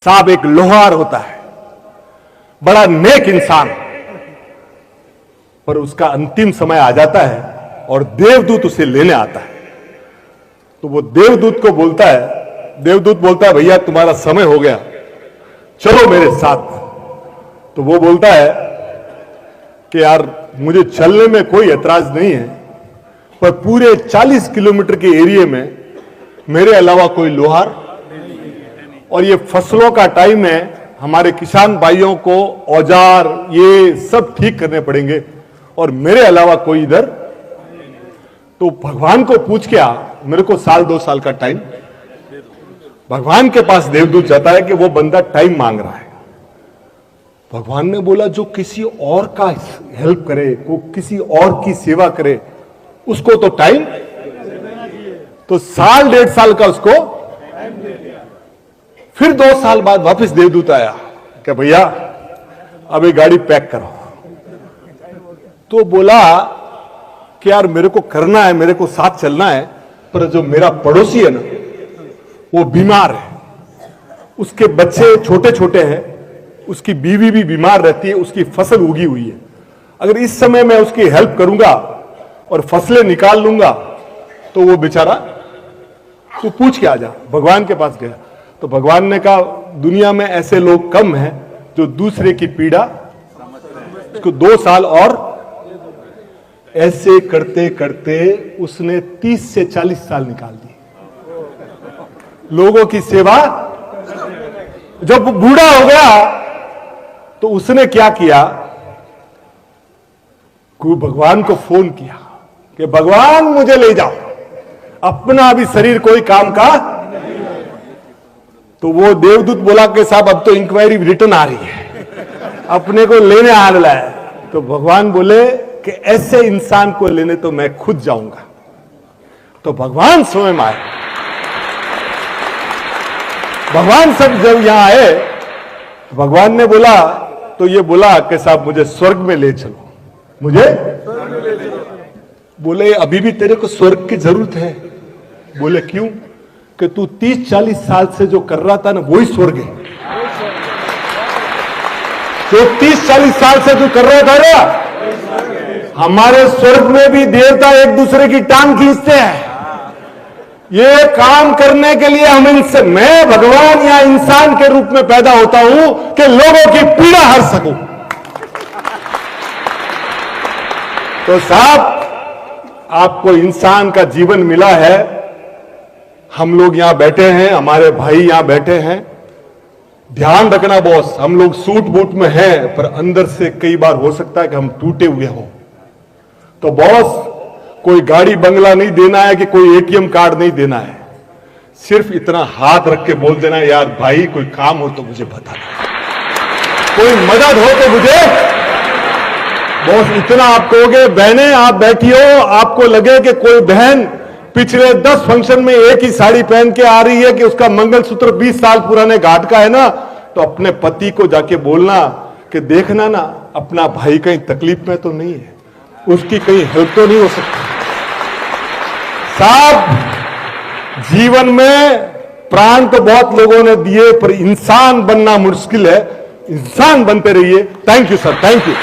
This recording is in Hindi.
साहब एक लोहार होता है, बड़ा नेक इंसान, पर उसका अंतिम समय आ जाता है और देवदूत उसे लेने आता है। तो वो देवदूत को बोलता है, देवदूत बोलता है भैया तुम्हारा समय हो गया, चलो मेरे साथ। तो वो बोलता है कि यार मुझे चलने में कोई ऐतराज नहीं है, पर पूरे 40 किलोमीटर के एरिया में मेरे अलावा कोई लोहार, और ये फसलों का टाइम है, हमारे किसान भाइयों को औजार ये सब ठीक करने पड़ेंगे और मेरे अलावा कोई इधर। तो भगवान को पूछ के आ, मेरे को 1-2 साल का टाइम। भगवान के पास देवदूत जाता है कि वो बंदा टाइम मांग रहा है। भगवान ने बोला जो किसी और का हेल्प करे, को किसी और की सेवा करे, उसको तो टाइम। तो 1-1.5 साल का उसको। फिर 2 साल बाद वापस देवदूत आया कि भैया अब ये गाड़ी पैक करो। तो बोला कि यार मेरे को करना है, मेरे को साथ चलना है, पर जो मेरा पड़ोसी है ना वो बीमार है, उसके बच्चे छोटे छोटे हैं, उसकी बीवी भी बीमार रहती है, उसकी फसल उगी हुई है। अगर इस समय मैं उसकी हेल्प करूंगा और फसलें निकाल लूंगा तो वो बेचारा, तू पूछ के आ जा। भगवान के पास गया तो भगवान ने कहा दुनिया में ऐसे लोग कम हैं जो दूसरे की पीड़ा, उसको 2 साल। और ऐसे करते करते उसने 30 से 40 साल निकाल दिए लोगों की सेवा। जब बूढ़ा हो गया तो उसने क्या किया, भगवान को फोन किया कि भगवान मुझे ले जाओ, अपना अभी शरीर कोई काम का। तो वो देवदूत बोला कि साहब अब तो इंक्वायरी रिटर्न आ रही है, अपने को लेने आ रहा है। तो भगवान बोले कि ऐसे इंसान को लेने तो मैं खुद जाऊंगा। तो भगवान स्वयं आए। भगवान सब जब यहां आए, भगवान ने बोला, तो ये बोला कि साहब मुझे स्वर्ग में ले चलो, मुझे बोले अभी भी तेरे को स्वर्ग की जरूरत है। बोले क्यों? कि तू 30-40 साल से जो कर रहा था ना वही स्वर्ग है। जो 30-40 साल से तू कर रहा था ना, हमारे स्वर्ग में भी देवता एक दूसरे की टांग खींचते हैं। ये काम करने के लिए हम इनसे, मैं भगवान या इंसान के रूप में पैदा होता हूं कि लोगों की पीड़ा हर सकूं। तो साहब आपको इंसान का जीवन मिला है, हम लोग यहां बैठे हैं, हमारे भाई यहां बैठे हैं। ध्यान रखना बॉस, हम लोग सूट बूट में हैं, पर अंदर से कई बार हो सकता है कि हम टूटे हुए हों। तो बॉस कोई गाड़ी बंगला नहीं देना है कि कोई एटीएम कार्ड नहीं देना है, सिर्फ इतना हाथ रख के बोल देना यार भाई कोई काम हो तो मुझे बता दो, कोई मदद हो तो मुझे। बॉस इतना आप कहोगे, बहनें आप बैठी हो, आपको लगे कि कोई बहन पिछले 10 फंक्शन में एक ही साड़ी पहन के आ रही है कि उसका मंगलसूत्र 20 साल पुराने घाट का है ना, तो अपने पति को जाके बोलना कि देखना ना अपना भाई कहीं तकलीफ में तो नहीं है, उसकी कहीं हेल्प तो नहीं हो सकती। साहब जीवन में प्राण तो बहुत लोगों ने दिए, पर इंसान बनना मुश्किल है। इंसान बनते रहिए। Thank you sir, thank you.